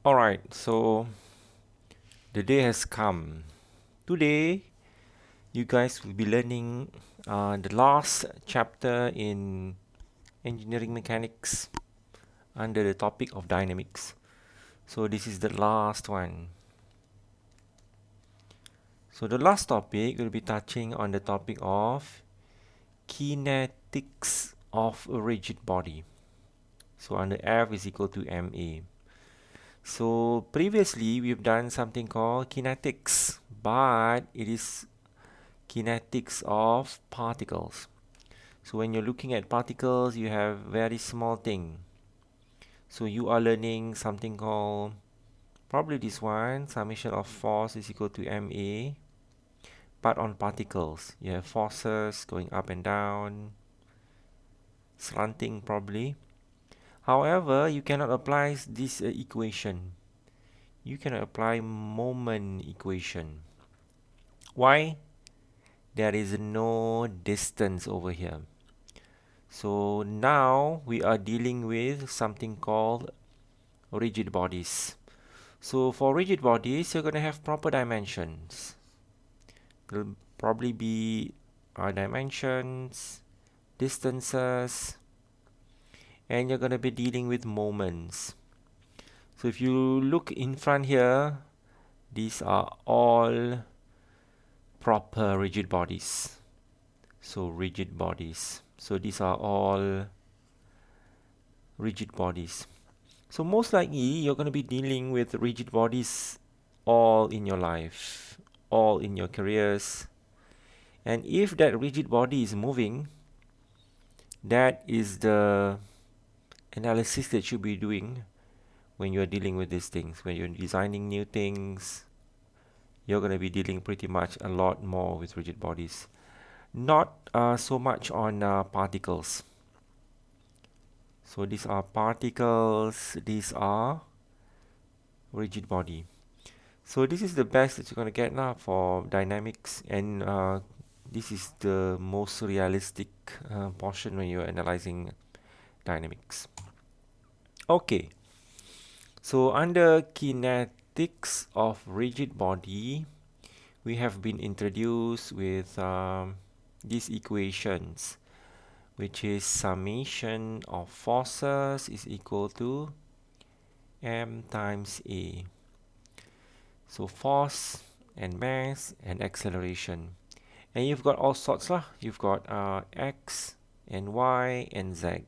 Alright, so the day has come. Today, you guys will be learning the last chapter in engineering mechanics under the topic of dynamics. So, this is the last one. So, the last topic will be touching on the topic of kinetics of a rigid body. So, under F is equal to ma. So, previously we've done something called kinetics, but it is kinetics of particles. So when you're looking at particles, you have very small thing. So you are learning something called, probably this one, summation of force is equal to ma, but on particles. You have forces going up and down, slanting probably. However, you cannot apply this equation. You cannot apply moment equation. Why? There is no distance over here. So now we are dealing with something called rigid bodies. So for rigid bodies, you're going to have proper dimensions. There'll probably be dimensions, distances, and you're going to be dealing with moments. So if you look in front here, these are all proper rigid bodies. So rigid bodies. So these are all rigid bodies. So most likely you're going to be dealing with rigid bodies all in your life, all in your careers. And if that rigid body is moving, that is the analysis that you'll be doing when you're dealing with these things. When you're designing new things, you're going to be dealing pretty much a lot more with rigid bodies. Not so much on particles. So these are particles, these are rigid body. So this is the best that you're going to get now for dynamics, and this is the most realistic portion when you're analyzing dynamics. Okay, so under kinetics of rigid body, we have been introduced with these equations, which is summation of forces is equal to m times a. So force and mass and acceleration. And you've got all sorts lah. You've got x and y and z.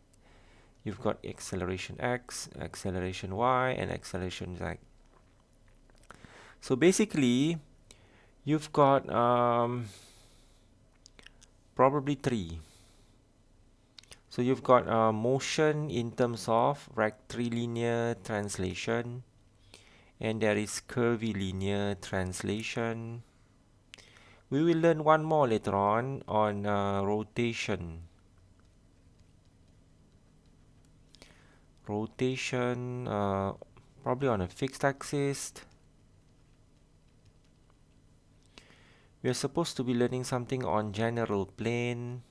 You've got acceleration x, acceleration y, and acceleration z. So basically, you've got probably three. So you've got motion in terms of rectilinear translation, and there is curvilinear translation. We will learn one more later on rotation. Rotation, probably on a fixed axis. We are supposed to be learning something on general plane.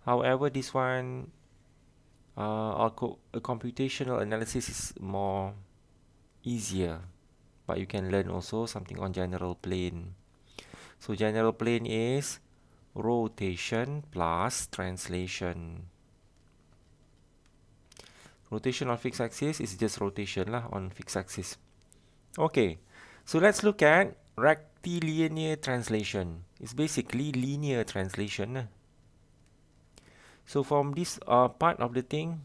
However, this one, a computational analysis is more easier, but you can learn also something on general plane. So general plane is rotation plus translation. Rotation on fixed axis is just rotation lah on fixed axis. Okay, so let's look at rectilinear translation. It's basically linear translation. So from this part of the thing,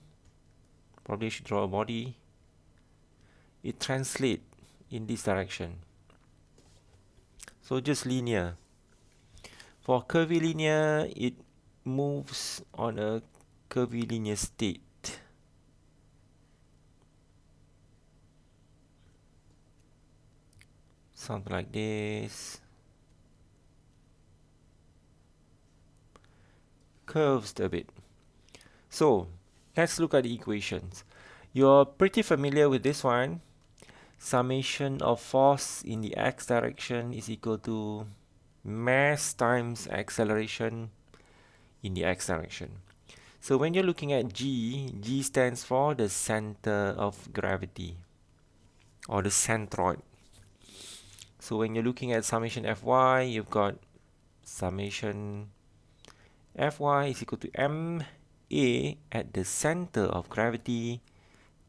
probably I should draw a body. It translates in this direction. So just linear. For curvilinear, it moves on a curvilinear state. Something like this. Curves a bit. So let's look at the equations. You're pretty familiar with this one. Summation of force in the x direction is equal to mass times acceleration in the x direction. So when you're looking at G, G stands for the center of gravity or the centroid. So when you're looking at summation Fy, you've got summation Fy is equal to ma at the center of gravity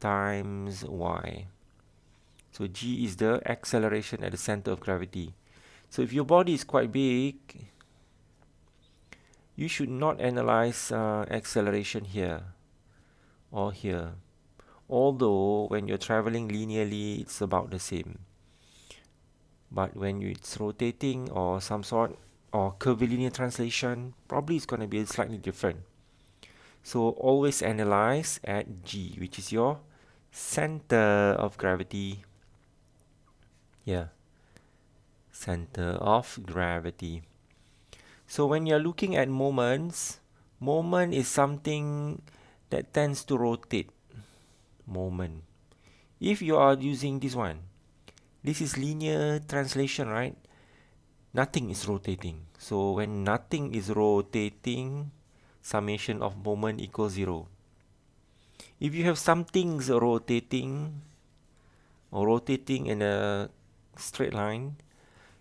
times y. So G is the acceleration at the center of gravity. So if your body is quite big, you should not analyze acceleration here or here. Although when you're traveling linearly, it's about the same. But when it's rotating or some sort or curvilinear translation, probably it's going to be slightly different. So always analyze at G, which is your center of gravity. Yeah, center of gravity. So when you're looking at moments, moment is something that tends to rotate. Moment. If you are using this one, this is linear translation, right? Nothing is rotating. So when nothing is rotating, summation of moment equals 0. If you have something rotating or rotating in a straight line,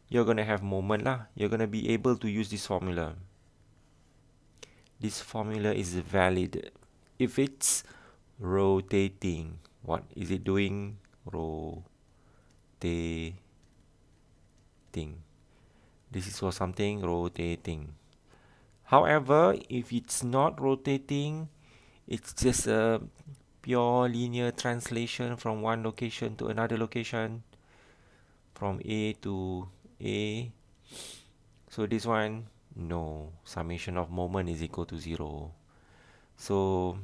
you're going to have moment lah. You're going to be able to use this formula. This formula is valid if it's rotating. What is it doing? Rotating. This is for something rotating. However, if it's not rotating, it's just a pure linear translation from one location to another location, from A to A. So this one, no. Summation of moment is equal to 0. So,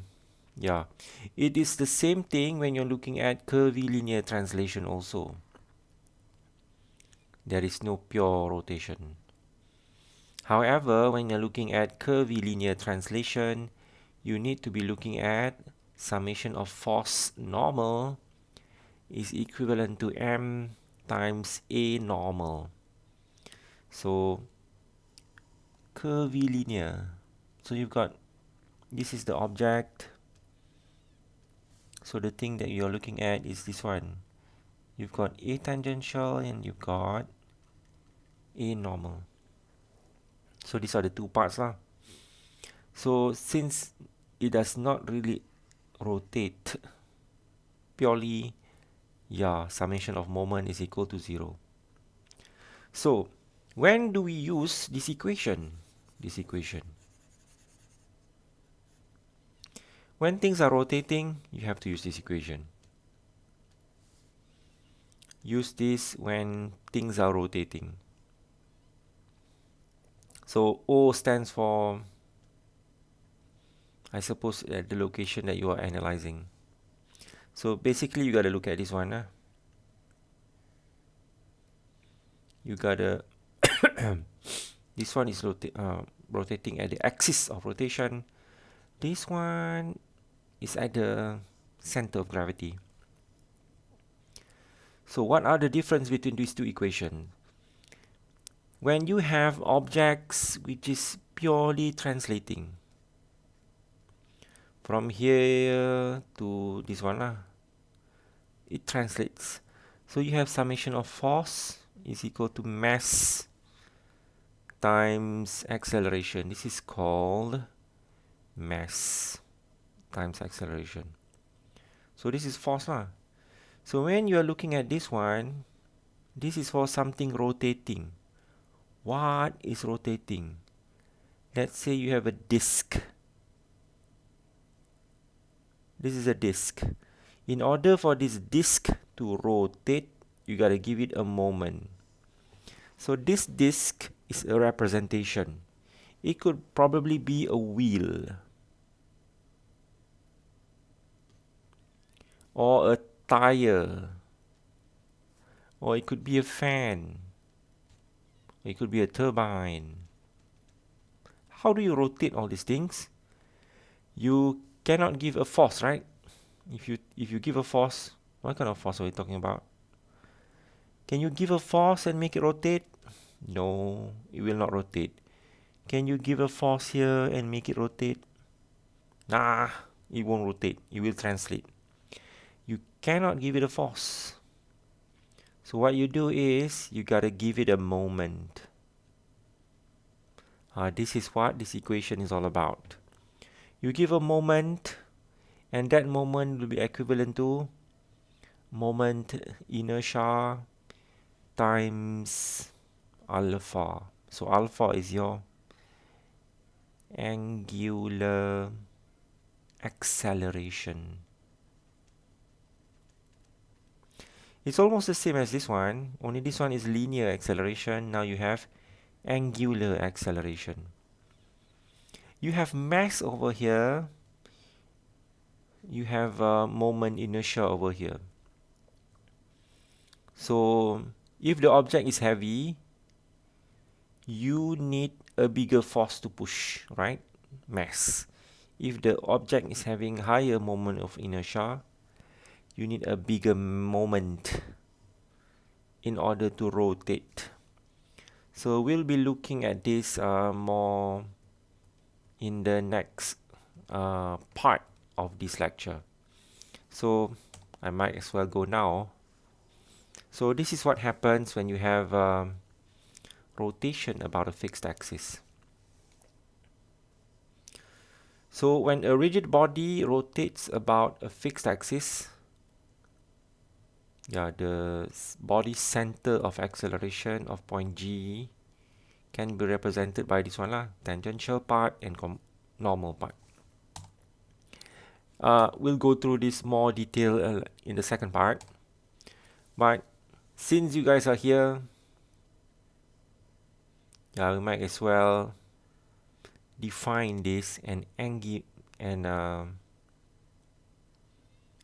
yeah. It is the same thing when you're looking at curvilinear translation also. There is no pure rotation. However, when you're looking at curvilinear translation, you need to be looking at summation of force normal is equivalent to m times a normal. So curvilinear. So you've got, this is the object. So the thing that you're looking at is this one. You've got a tangential and you've got a normal. So these are the two parts lah. So since it does not really rotate purely, yeah, summation of moment is equal to 0. So when do we use this equation? When things are rotating, you have to use this equation. Use this when things are rotating. So O stands for, I suppose, at the location that you are analyzing. So basically, you got to look at this one. You got to, this one is rotating at the axis of rotation. This one is at the center of gravity. So what are the difference between these two equations? When you have objects which is purely translating from here to this one lah, it translates. So you have summation of force is equal to mass times acceleration. This is called mass times acceleration. So this is force lah. So when you are looking at this one, this is for something rotating. What is rotating? Let's say you have a disk. This is a disk. In order for this disk to rotate, you got to give it a moment. So this disk is a representation. It could probably be a wheel or a tire, or it could be a fan. It could be a turbine. How do you rotate all these things? You cannot give a force, right? If you give a force, what kind of force are we talking about? Can you give a force and make it rotate? No, it will not rotate. Can you give a force here and make it rotate? Nah, it won't rotate. It will translate. You cannot give it a force. So what you do is you gotta give it a moment. This is what this equation is all about. You give a moment, and that moment will be equivalent to moment inertia times alpha. So alpha is your angular acceleration. It's almost the same as this one, only this one is linear acceleration. Now you have angular acceleration. You have mass over here. You have moment inertia over here. So if the object is heavy, you need a bigger force to push, right? Mass. If the object is having higher moment of inertia, you need a bigger moment in order to rotate. So we'll be looking at this more in the next part of this lecture. So I might as well go now. So this is what happens when you have rotation about a fixed axis. So when a rigid body rotates about a fixed axis, the body center of acceleration of point G can be represented by this one lah, tangential part and normal part. We'll go through this more detail in the second part. But since you guys are here, we might as well define this and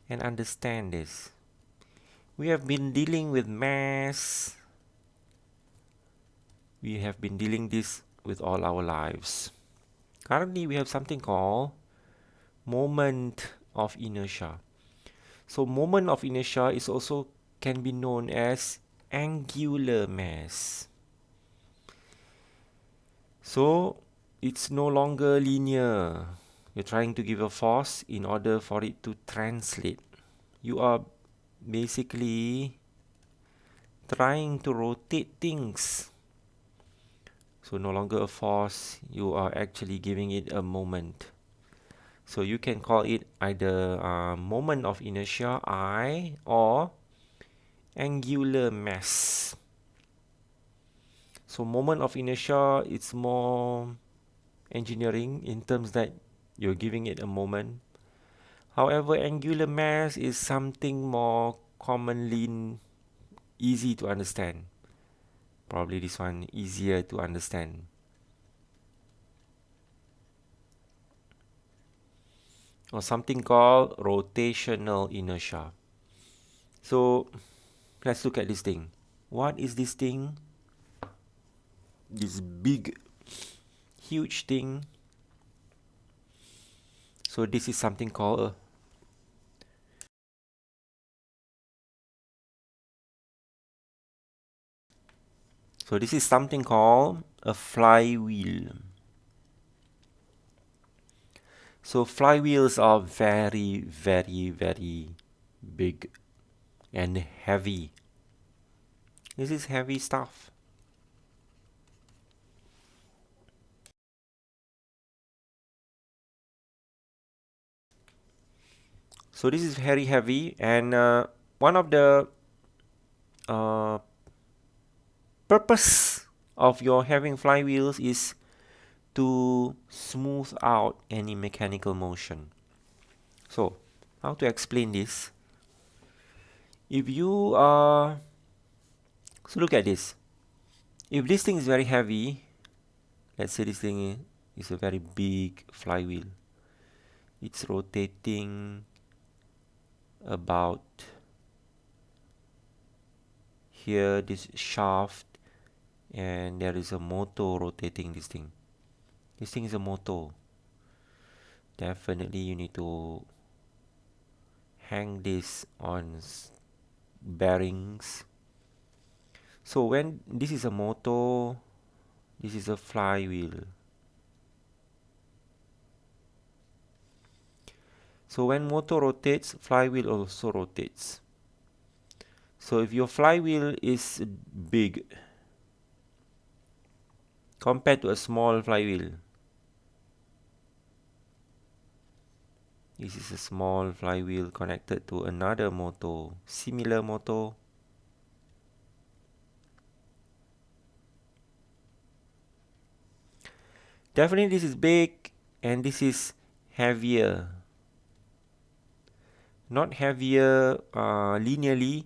understand this. We have been dealing with mass. We have been dealing this with all our lives. Currently, we have something called moment of inertia. So moment of inertia is also can be known as angular mass. So it's no longer linear. You're trying to give a force in order for it to translate. You are basically trying to rotate things. So no longer a force, you are actually giving it a moment. So you can call it either moment of inertia I or angular mass. So moment of inertia, it's more engineering in terms that you're giving it a moment. However, angular mass is something more commonly easy to understand. Probably this one easier to understand. Or something called rotational inertia. So let's look at this thing. What is this thing? This big, huge thing. So this is something called a flywheel. So flywheels are very, very, very big and heavy. This is heavy stuff. So this is very heavy, and one of the purpose of your having flywheels is to smooth out any mechanical motion. So how to explain this? If you so look at this. If this thing is very heavy, let's say this thing is a very big flywheel. It's rotating about here, this shaft, and there is a motor rotating this thing. This thing is a motor. Definitely you need to hang this on bearings. So when this is a motor, this is a flywheel. So when motor rotates, flywheel also rotates. So if your flywheel is big compared to a small flywheel, this is a small flywheel connected to another motor, similar motor. Definitely this is big and this is heavier. Not heavier linearly,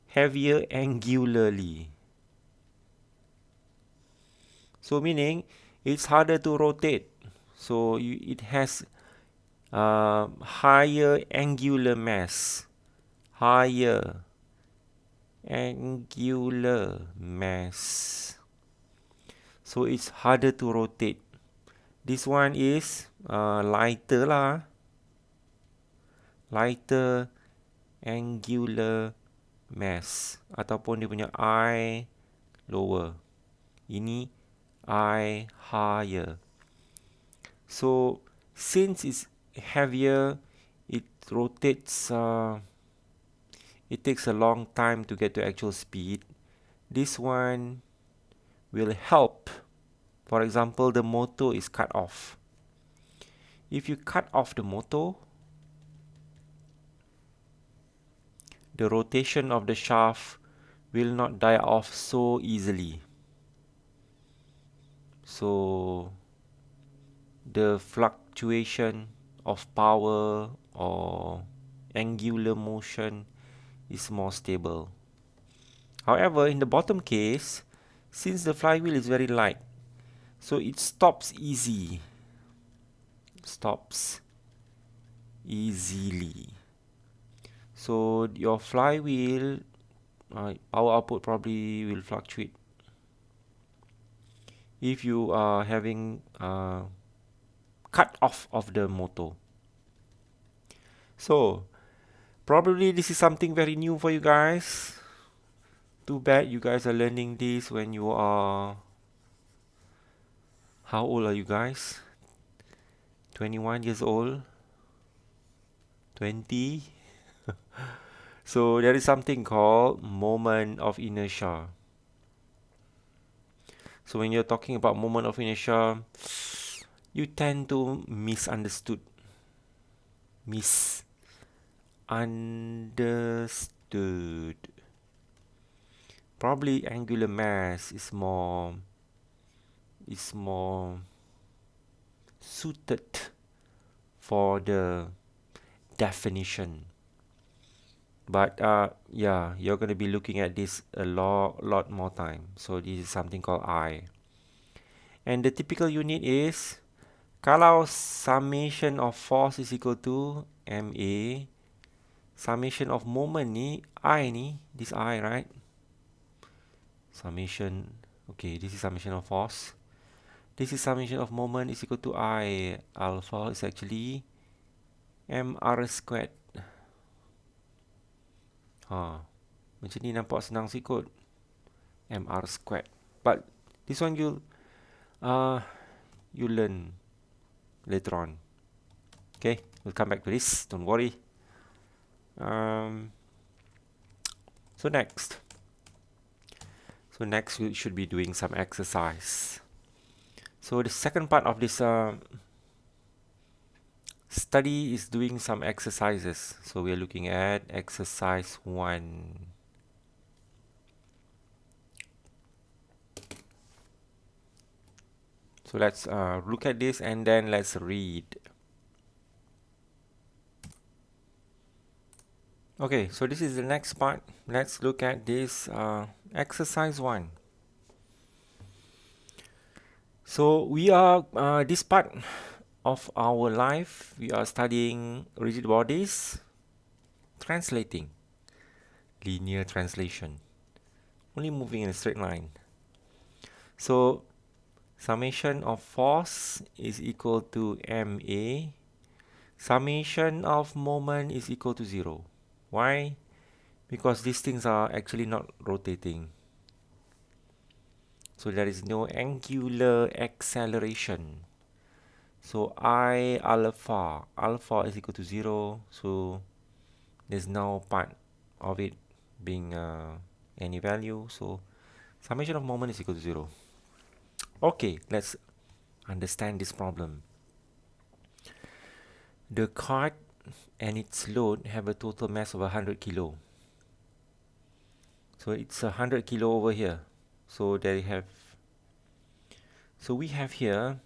heavier angularly. So meaning it's harder to rotate. So it has higher angular mass. Higher angular mass. So it's harder to rotate. This one is lighter lah. Lighter angular mass. Ataupun dia punya I lower. Ini I higher. So since it's heavier, it rotates, it takes a long time to get to actual speed. This one will help. For example, the motor is cut off. If you cut off the motor, the rotation of the shaft will not die off so easily. So the fluctuation of power or angular motion is more stable. However, in the bottom case, since the flywheel is very light, so it stops easy. Stops easily. So your flywheel power output probably will fluctuate if you are having cut off of the motor. So probably this is something very new for you guys. Too bad you guys are learning this when you are, how old are you guys? 21 years old? 20? So there is something called moment of inertia. So when you're talking about moment of inertia, you tend to misunderstood. Misunderstood. Probably angular mass is more suited for the definition. But yeah, you're going to be looking at this a lot more time. So this is something called I. And the typical unit is, kalau summation of force is equal to MA, summation of moment ni, I ni, this I, right? Summation, okay, this is summation of force. This is summation of moment is equal to I. Alpha is actually MR squared. Macam ni nampak senang sikit. MR squared. But this one you learn later on. Okay, we'll come back to this. Don't worry. So next we should be doing some exercise. So the second part of this study is doing some exercises. So we are looking at exercise 1. So let's look at this and then let's read. Okay, so this is the next part. Let's look at this exercise 1. So we are this part of our life, we are studying rigid bodies, translating, linear translation, only moving in a straight line. So summation of force is equal to MA. Summation of moment is equal to 0. Why? Because these things are actually not rotating. So there is no angular acceleration. So I alpha is equal to 0. So there's no part of it being any value. So summation of moment is equal to 0. Okay, let's understand this problem. The cart and its load have a total mass of 100 kilo. So it's 100 kilo over here. So we have here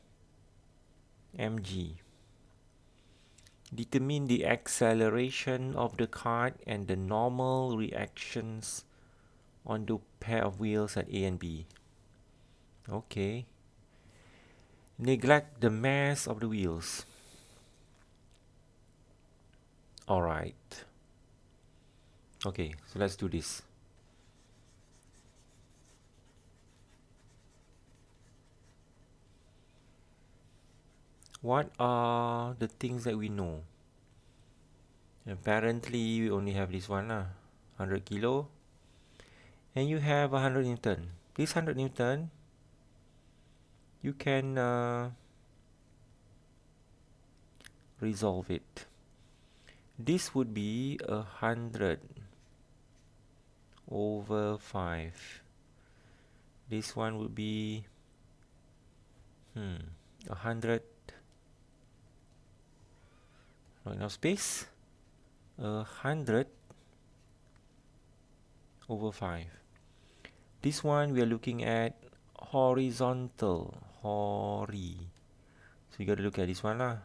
mg. Determine the acceleration of the cart and the normal reactions on the pair of wheels at A and B. Okay. Neglect the mass of the wheels. Alright. Okay, so let's do this. What are the things that we know? Apparently, we only have this one, 100 kilo. And you have 100 Newton. This 100 Newton, you can resolve it. This would be 100 over 5. This one would be 100. Not enough space. 100 over 5. This one we are looking at horizontal. Hori. So you got to look at this one lah.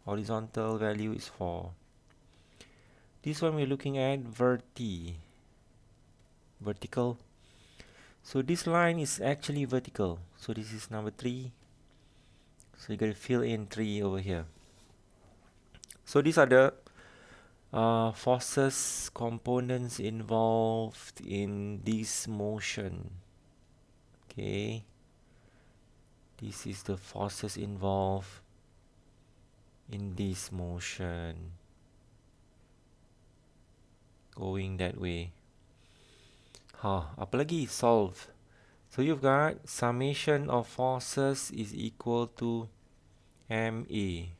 Horizontal value is 4. This one we're looking at vertical. So this line is actually vertical. So this is number 3. So you got to fill in 3 over here. So these are the forces components involved in this motion. Okay. This is the forces involved in this motion. Going that way. Apa lagi? Solve. So you've got summation of forces is equal to MA.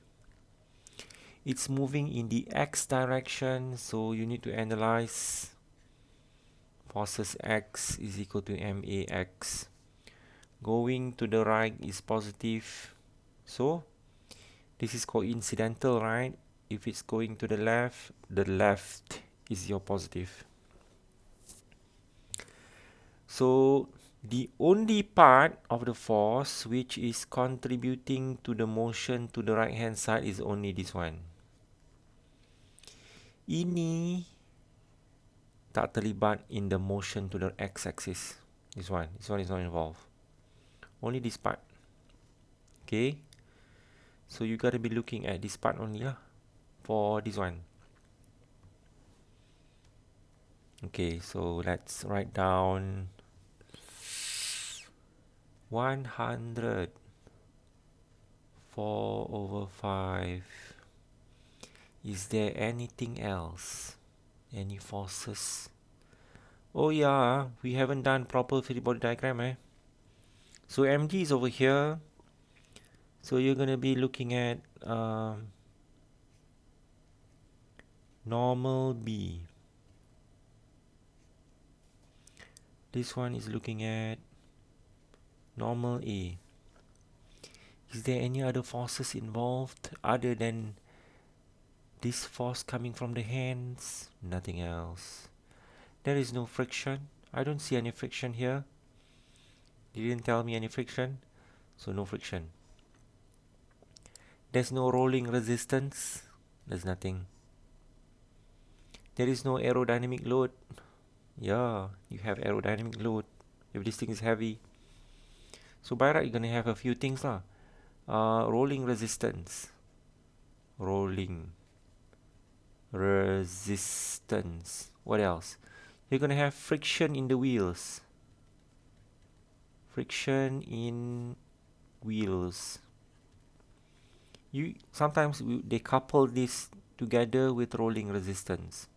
It's moving in the x direction, so you need to analyze forces x is equal to MAX. Going to the right is positive, so this is coincidental, right? If it's going to the left is your positive. So the only part of the force which is contributing to the motion to the right hand side is only this one. Ini tak terlibat in the motion to the x-axis. This one is not involved. Only this part. Okay. So you got to be looking at this part only lah for this one. Okay, so let's write down 100 4 over 5. Is there anything else? Any forces? Oh yeah, we haven't done proper free body diagram, So mg is over here. So you're going to be looking at normal B. This one is looking at normal A. Is there any other forces involved other than this force coming from the hands? Nothing else. There is no friction. I don't see any friction here. You didn't tell me any friction, so no friction. There's no rolling resistance. There's nothing. There is no aerodynamic load. Yeah, you have aerodynamic load if this thing is heavy. So by right, you're going to have a few things lah. Rolling resistance. Rolling resistance. What else? You're going to have friction in the wheels. Friction in wheels. Sometimes they couple this together with rolling resistance.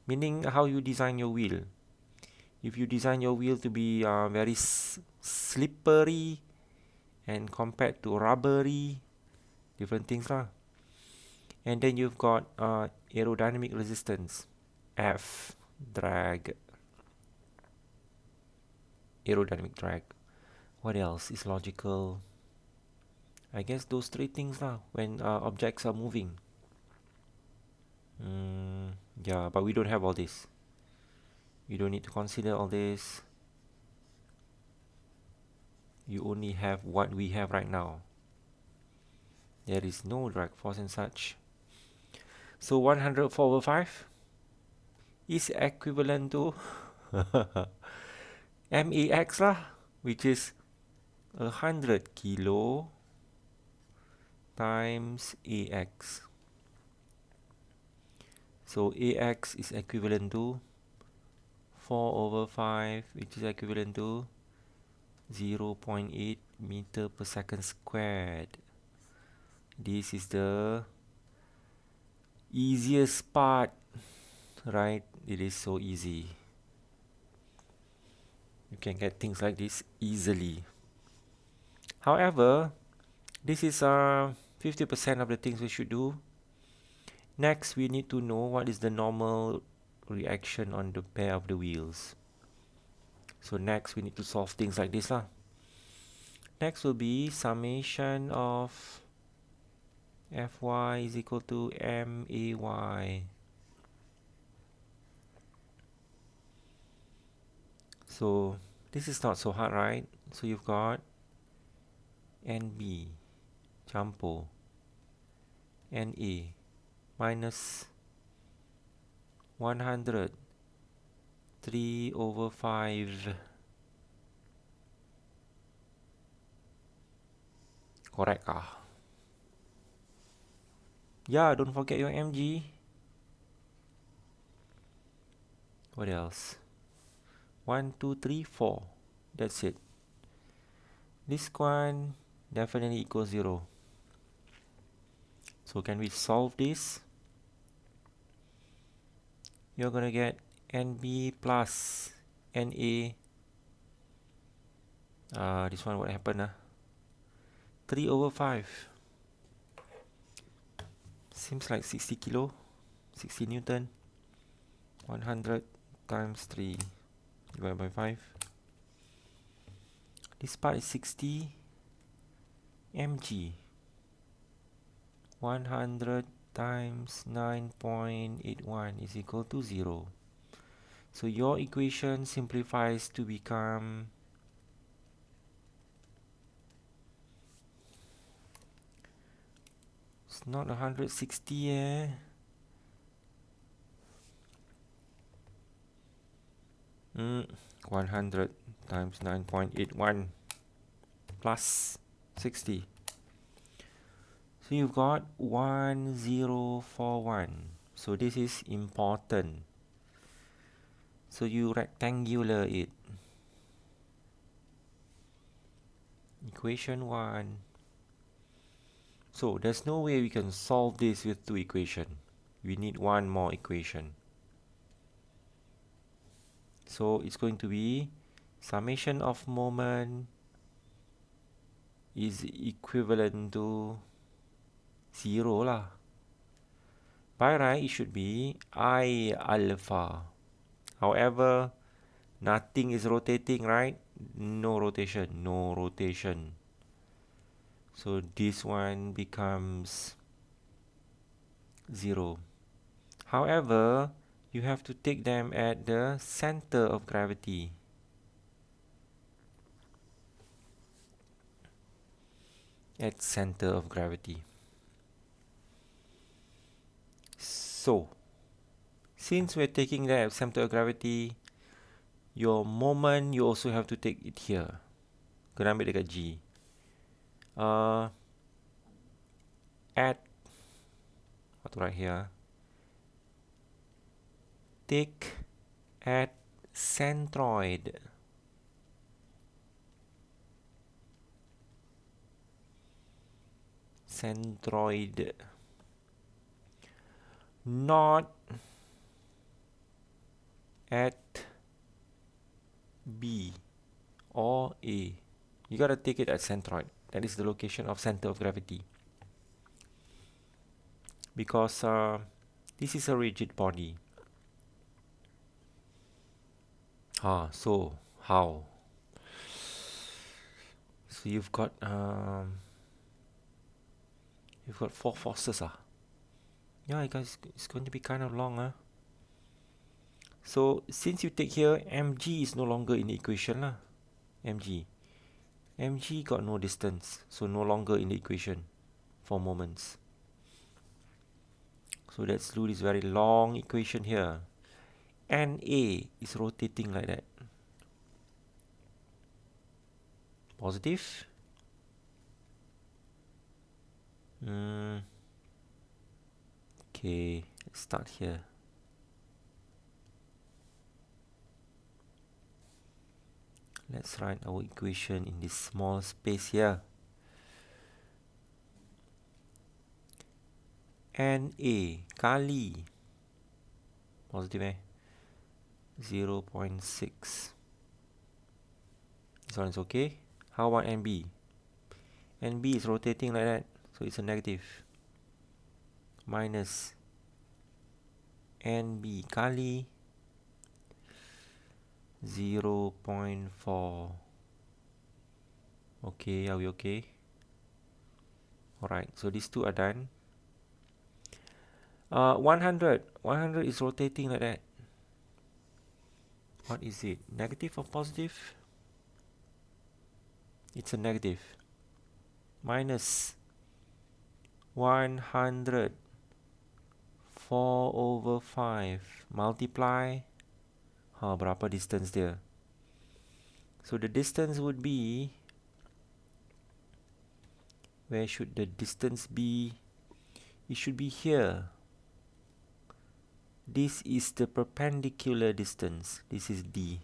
Meaning how you design your wheel. If you design your wheel to be very slippery and compared to rubbery, different things lah. And then you've got aerodynamic resistance, F, drag, aerodynamic drag. What else is logical? I guess those three things lah, when objects are moving. Yeah, but we don't have all this. You don't need to consider all this. You only have what we have right now. There is no drag force and such. So 104/5 is equivalent to max lah, which is 100 kilo times ax. So ax is equivalent to 4/5, which is equivalent to 0.8 meter per second squared. This is the easiest part, right? It is so easy. You can get things like this easily. However, this is 50% of the things we should do. Next, we need to know what is the normal reaction on the pair of the wheels. So next, we need to solve things like this lah. Next will be summation of Fy is equal to May. So this is not so hard, right? So you've got Nb campur Na minus 100 3/5. Correct ah? Yeah, don't forget your Mg. What else? 1, 2, 3, 4. That's it. This one definitely equals 0. So can we solve this? You're gonna get Nb plus Na. This one what happened? 3/5. Seems like 60 kilo, 60 Newton. 100 times 3 divided by 5. This part is 60 mg. 100 times 9.81 is equal to 0. So your equation simplifies to become it's not 160 100 times 9.81 plus 60. So you've got 1041. So this is important. So you rectangular it. Equation 1. So there's no way we can solve this with two equations. We need one more equation. So it's going to be summation of moment is equivalent to 0 lah. By right, it should be I alpha. However, nothing is rotating, right? No rotation, no rotation. So this one becomes 0. However, you have to take them at the center of gravity. At center of gravity. So, since we're taking that at center of gravity, your moment you also have to take it here. Kena ambil dekat G. At what to write here? Take at centroid. Centroid. Not at B or A. You gotta take it at centroid. That is the location of center of gravity. because this is a rigid body. So how? So you've got four forces. Yeah, guys, it's going to be kind of long. So since you take here, mg is no longer in the equation lah. mg got no distance, so no longer in the equation for moments. So let's do this very long equation here. Na is rotating like that. Positive. Okay, let's start here. Let's write our equation in this small space here. Na kali positive 0.6. This one is okay. How about NB? NB is rotating like that, so it's a negative. Minus NB kali 0.4. Okay, are we okay? Alright, so these two are done. 100 is rotating like that. What is it? Negative or positive? It's a negative. Minus 100 4/5 multiply berapa distance dia? So the distance would be, where should the distance be? It should be here. This is the perpendicular distance. This is D,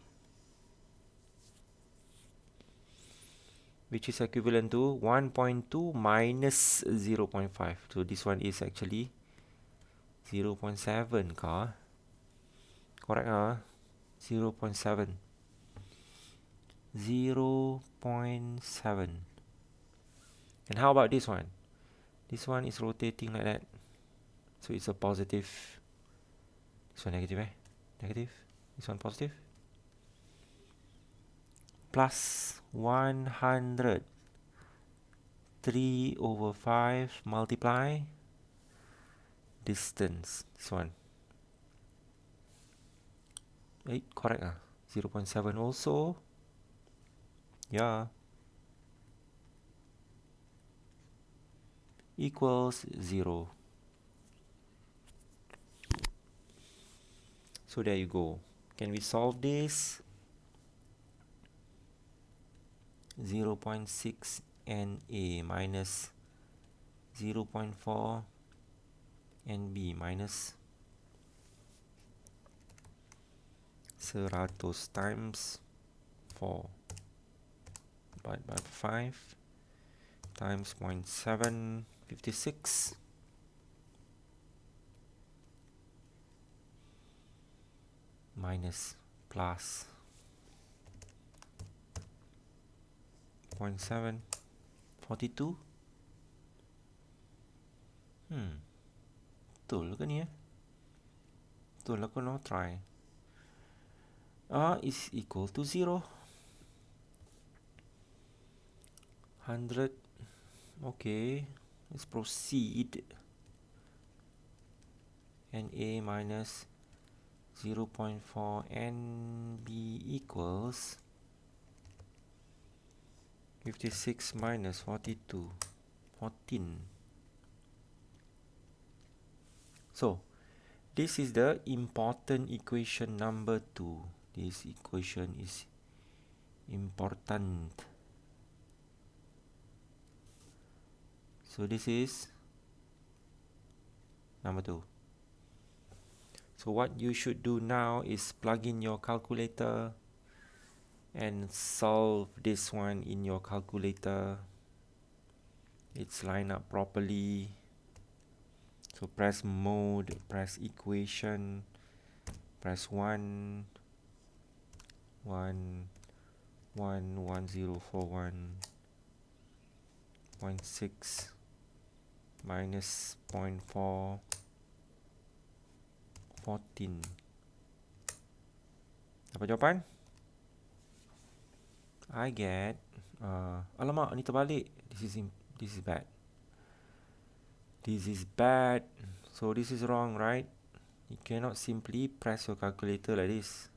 which is equivalent to 1.2 minus 0.5. So this one is actually 0.7 kah? Correct 0.7. 0.7. And how about this one? This one is rotating like that. So it's a positive. This one negative Negative. This one positive. Plus 100. 3/5 multiply distance. This one. Correct 0.7 also. Yeah. Equals 0. So there you go. Can we solve this? 0.6 Na minus 0.4 Nb minus 100 times 4 divided by 5 times 0.756 minus plus 0.742. Betul ke ni Betul aku nak try. Is equal to 0. 100. Okay, let's proceed. Na minus 0.4 Nb equals 56 minus 42, 14. So this is the important equation number 2. This equation is important. So this is number 2. So what you should do now is plug in your calculator and solve this one in your calculator. It's lined up properly. So press mode, press equation, press 1 1 1 1041.6 minus 0.414. Apa jawapan? I get alamak, ni terbalik. This is bad. This is bad. So this is wrong, right? You cannot simply press your calculator like this.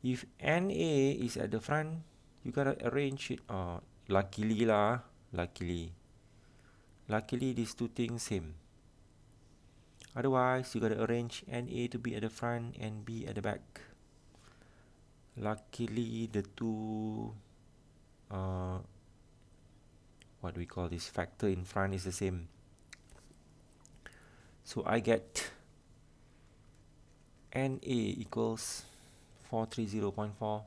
If NA is at the front, you gotta arrange it. Luckily lah, luckily these two things same. Otherwise, you gotta arrange NA to be at the front and B at the back. Luckily, the two what do we call this factor in front is the same. So I get NA equals 430.4,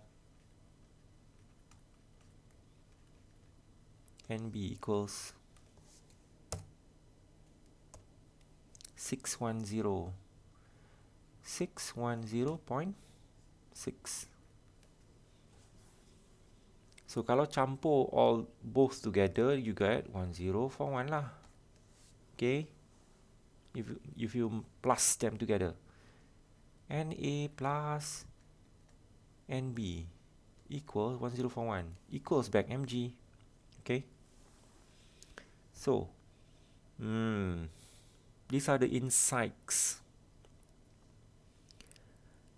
NB equals 610.6. So kalau campur all both together, you get 1041 lah. Okay, if you plus them together, NA plus NB equals 1041 equals back MG. Okay, so these are the insights.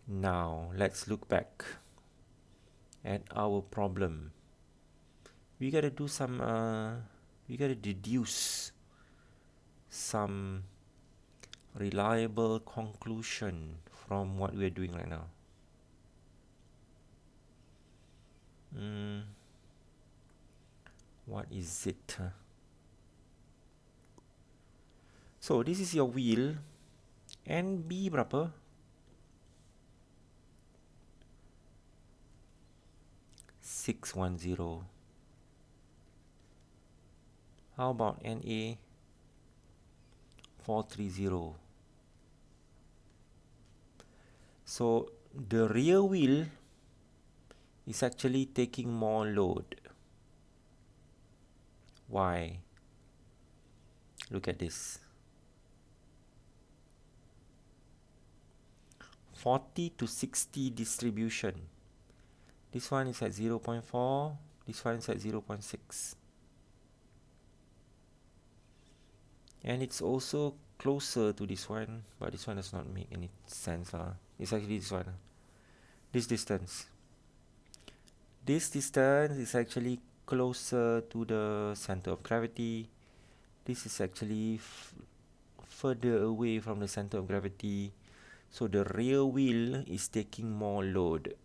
Now let's look back at our problem. We gotta do some we gotta deduce some reliable conclusion from what we're doing right now. What is it? So this is your wheel. NB berapa? 610. How about NA? 430. So the rear wheel is actually taking more load. Why? Look at this. 40 to 60 distribution. This one is at 0.4, this one is at 0.6. And it's also closer to this one, but this one does not make any sense. It's actually this one. This distance. This distance is actually closer to the center of gravity. This is actually further away from the center of gravity. So the rear wheel is taking more load.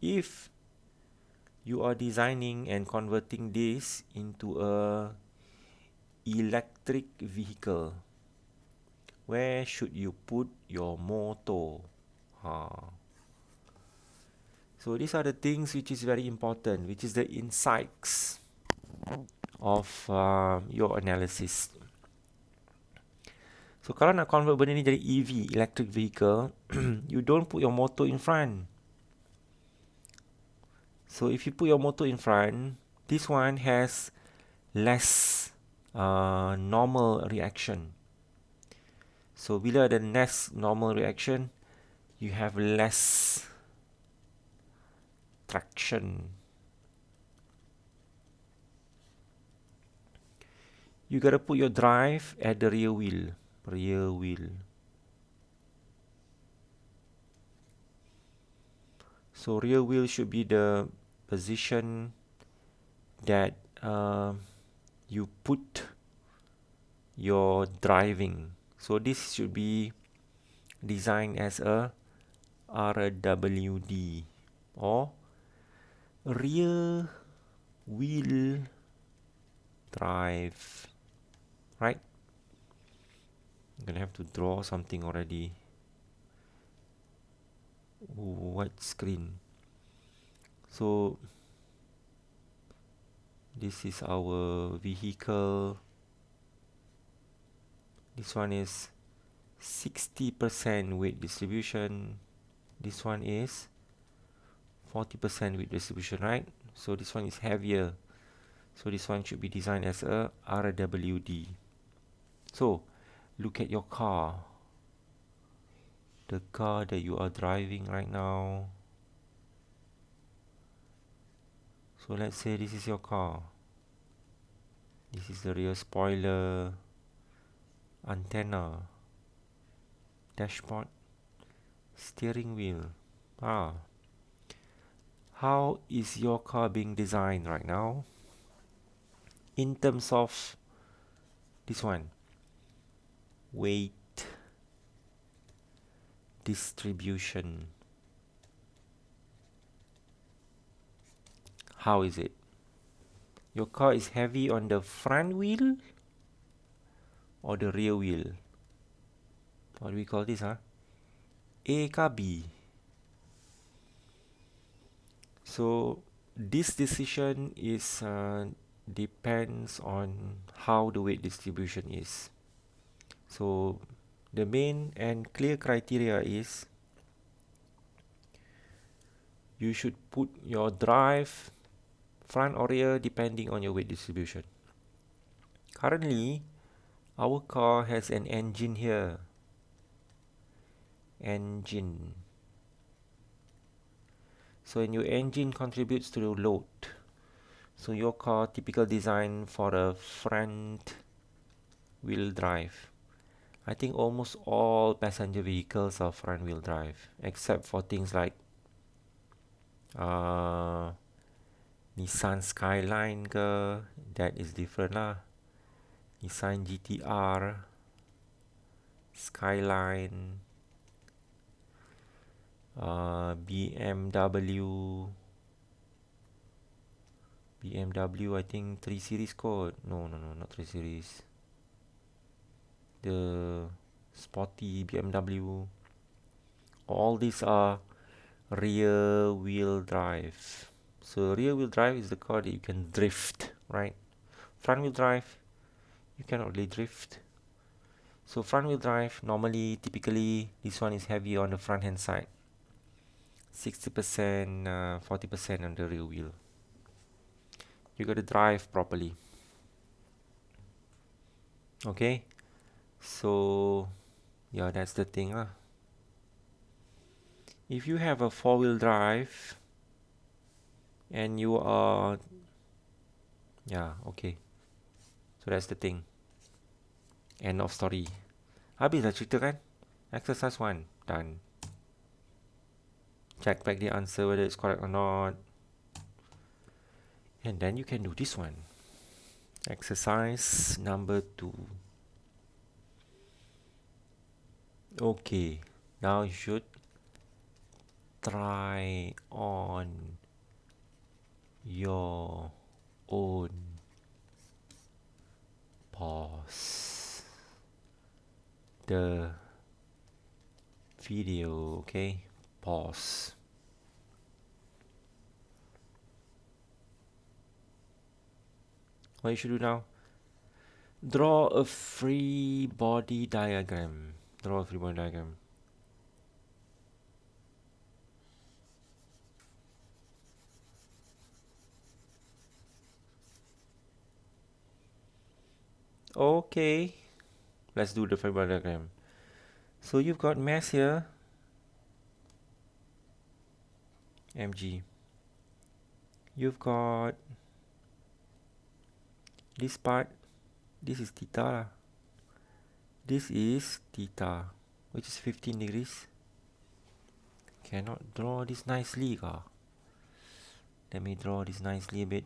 If you are designing and converting this into a electric vehicle, where should you put your motor? So these are the things which is very important, which is the insights of your analysis. So kalau nak convert benda ni jadi EV, electric vehicle, you don't put your motor in front. So if you put your motor in front, this one has less normal reaction. So bila ada less normal reaction, you have less traction. You gotta put your drive at the rear wheel. Rear wheel. So rear wheel should be the position that you put your driving. So this should be designed as a RWD or rear wheel drive, right? I'm gonna have to draw something already. White screen. So this is our vehicle. This one is 60% weight distribution. This one is 40% weight distribution, right? So this one is heavier. So this one should be designed as a RWD. So look at your car. The car that you are driving right now. So let's say this is your car. This is the rear spoiler, antenna, dashboard, steering wheel. How is your car being designed right now? In terms of this one, weight, distribution. How is it? Your car is heavy on the front wheel or the rear wheel? What do we call this, huh? A ka B? So this decision is depends on how the weight distribution is. So the main and clear criteria is you should put your drive front or rear depending on your weight distribution. Currently, our car has an engine here. Engine. So and your engine contributes to the load. So your car typical design for a front wheel drive. I think almost all passenger vehicles are front wheel drive, except for things like Nissan Skyline ke, that is different lah. Nissan GTR, Skyline, BMW I think 3 series kot. No, not 3 series. The sporty BMW. All these are rear wheel drive. So rear wheel drive is the car that you can drift, right? Front wheel drive, you cannot really drift. So front wheel drive, normally, typically, this one is heavy on the front hand side. 60%, 40% on the rear wheel. You got to drive properly. Okay? So, yeah, that's the thing lah. If you have a four-wheel drive and you are, yeah, okay. So that's the thing. End of story. Habis dah cerita kan? Exercise 1, done. Check back the answer whether it's correct or not. And then you can do this one. Exercise number 2. Okay, now you should try on your own. Pause the video, okay? Pause. What you should do now? Draw a free body diagram. Draw a free body diagram. Okay, let's do the free body diagram. So you've got mass here, mg. You've got this part, this is theta lah. This is theta, which is 15 degrees. Cannot draw this nicely ka? Let me draw this nicely a bit.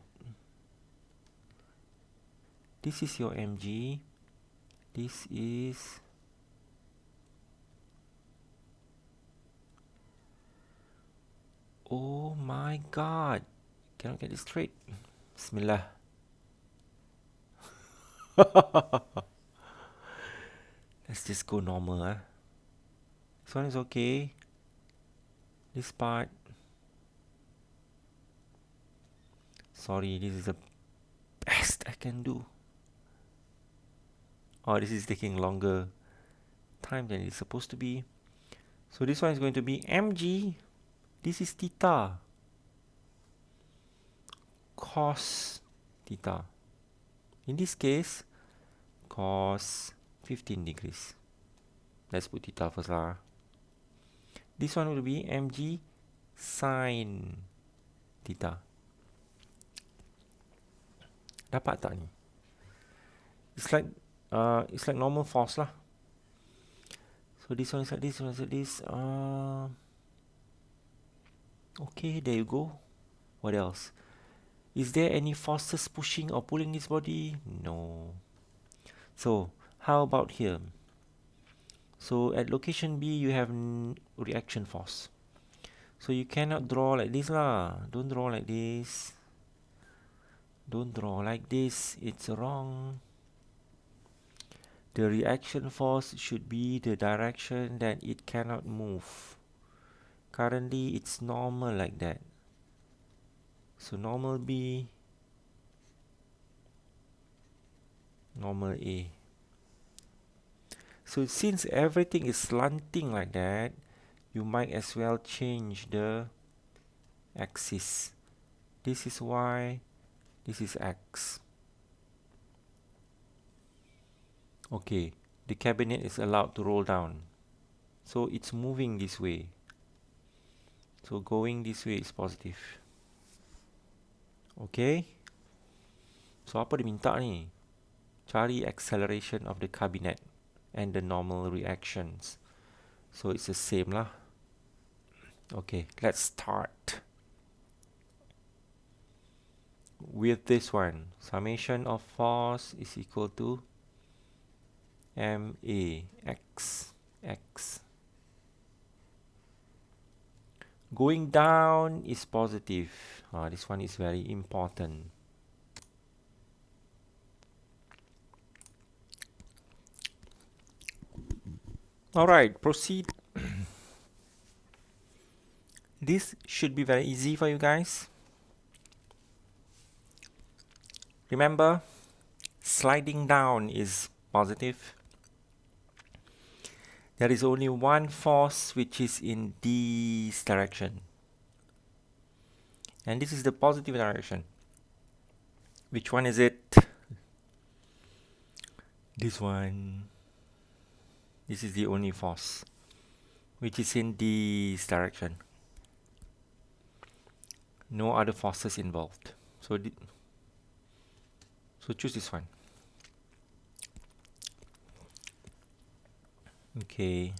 This is your mg. This is oh my god, cannot get this straight. Bismillah. Let's just go normal. This one is okay. This part, sorry, this is the best I can do. Oh, this is taking longer time than it's supposed to be. So this one is going to be mg. This is theta. Cos theta. In this case, cos 15 degrees. Let's put theta first lah. This one will be mg sin theta. Dapat tak ni? It's like normal force lah. So this one is like this, one is like this. Okay, there you go. What else? Is there any forces pushing or pulling this body? No. So how about here? So at location B, you have reaction force. So you cannot draw like this lah. Don't draw like this. Don't draw like this. It's wrong. The reaction force should be the direction that it cannot move. Currently, it's normal like that. So normal B, normal A. So since everything is slanting like that, you might as well change the axis. This is Y, this is X. Okay, the cabinet is allowed to roll down. So it's moving this way. So going this way is positive. Okay. So apa dia minta ni? Cari acceleration of the cabinet and the normal reactions. So it's the same lah. Okay, let's start with this one. Summation of force is equal to MAX. Going down is positive. This one is very important. Alright, proceed. This should be very easy for you guys. Remember, sliding down is positive. There is only one force which is in this direction. And this is the positive direction. Which one is it? This one. This is the only force which is in this direction. No other forces involved. So choose this one. Okay.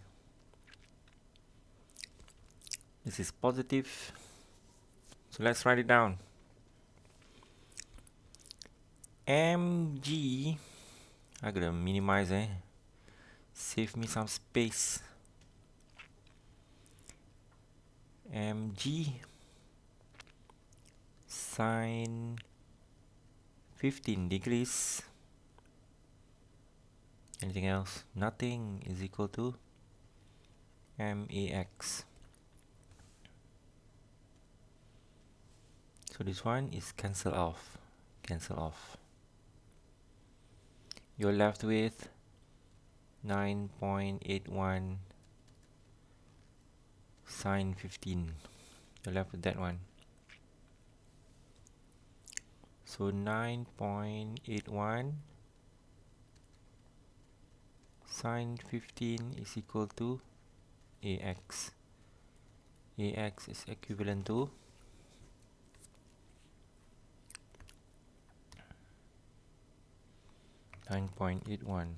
This is positive. So let's write it down. Mg. I gotta minimize, save me some space. Mg sine 15 degrees. Anything else? Nothing is equal to MAX. So this one is cancel off. You're left with 9.81 sine 15. You're left with that one. So 9.81 sine 15 is equal to AX. AX is equivalent to 9.81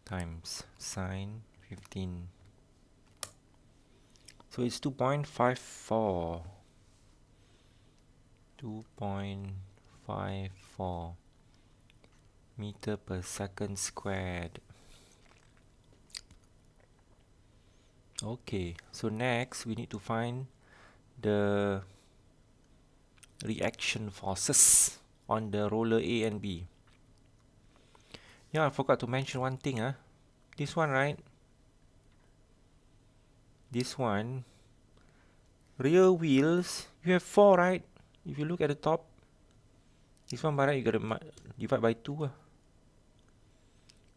times sine 15. So it's 2.54. 2.54 meter per second squared. Okay, so next we need to find the reaction forces on the roller A and B. Yeah, I forgot to mention one thing. This one, right? This one, rear wheels, you have 4, right? If you look at the top, this one by right, you gotta divide by 2.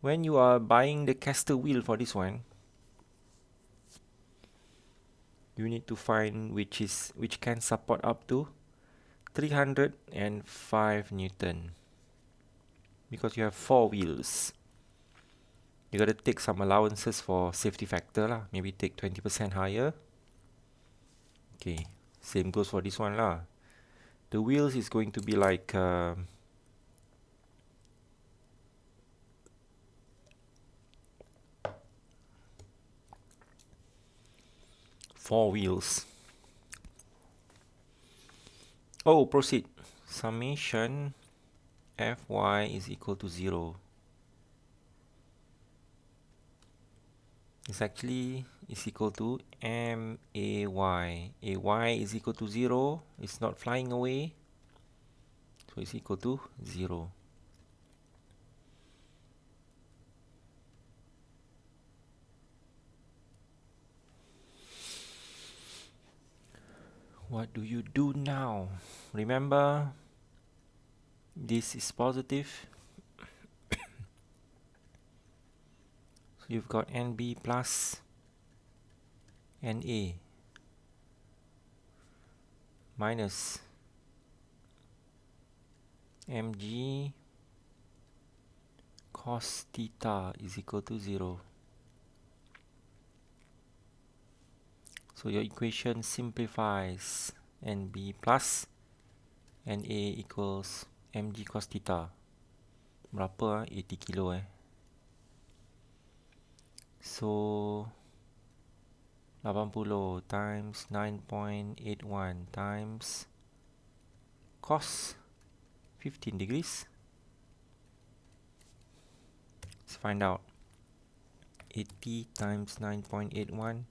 When you are buying the caster wheel for this one, you need to find which can support up to 305 Newton. Because you have 4 wheels. You gotta take some allowances for safety factor lah. Maybe take 20% higher. Okay, same goes for this one lah. The wheels is going to be like 4 wheels. Oh, proceed. Summation Fy is equal to 0. It's actually is equal to MAY. AY is equal to 0. It's not flying away. So it's equal to 0. What do you do now? Remember, this is positive. So you've got NB plus NA minus mg cos theta is equal to 0. So your equation simplifies. NB plus NA equals mg cos theta. Berapa? 80 kilo So 80 times 9.81 times cos 15 degrees. Let's find out. 80 times 9.81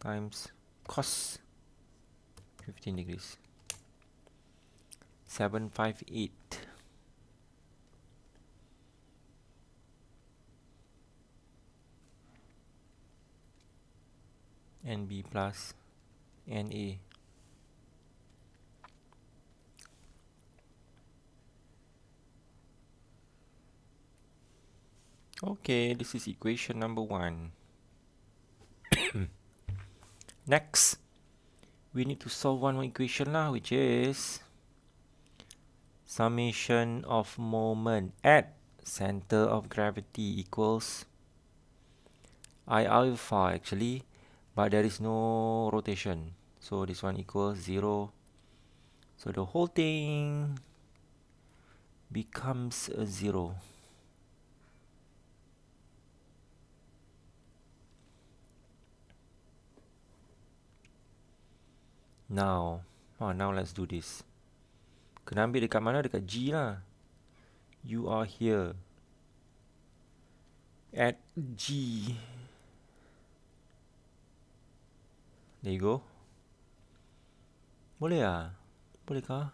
times cos 15 degrees. 758. NB plus NA. Okay, this is equation number 1. Next, we need to solve one more equation lah, which is summation of moment at center of gravity equals I alpha actually, but there is no rotation. So this one equals 0. So the whole thing becomes a 0. Now let's do this. Kena ambil dekat mana? Dekat G lah. You are here at G. There you go. Boleh lah? Boleh kah?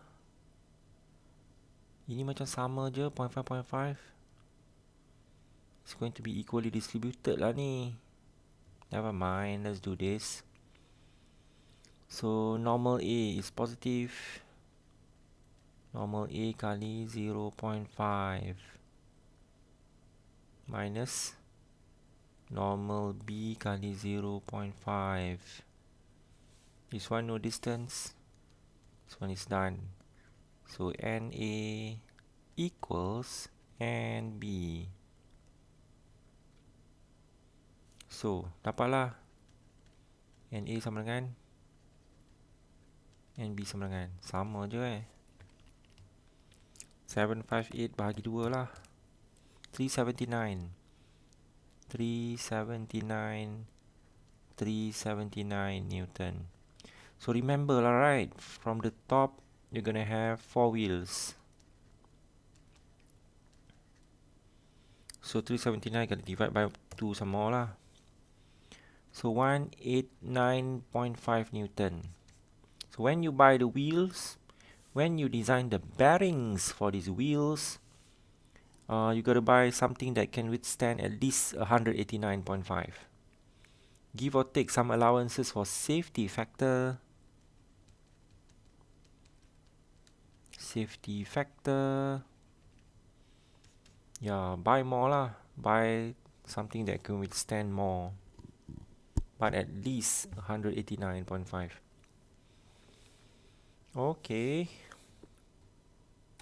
Ini macam sama je, 0.5. It's going to be equally distributed lah ni. Never mind, let's do this. So normal A is positive. Normal A kali 0.5 minus normal B kali 0.5. This one no distance. This one is done. So NA equals NB. So dapatlah NA sama dengan NB sama dengan, sama je 758 bahagi 2 lah. 379 Newton. So remember lah, right, from the top you're gonna have 4 wheels. So 379 gonna divide by 2 some more lah. So 189.5 Newton. So when you buy the wheels, when you design the bearings for these wheels, you gotta buy something that can withstand at least 189.5. Give or take some allowances for safety factor. Yeah, buy more lah. Buy something that can withstand more, but at least 189.5. Okay.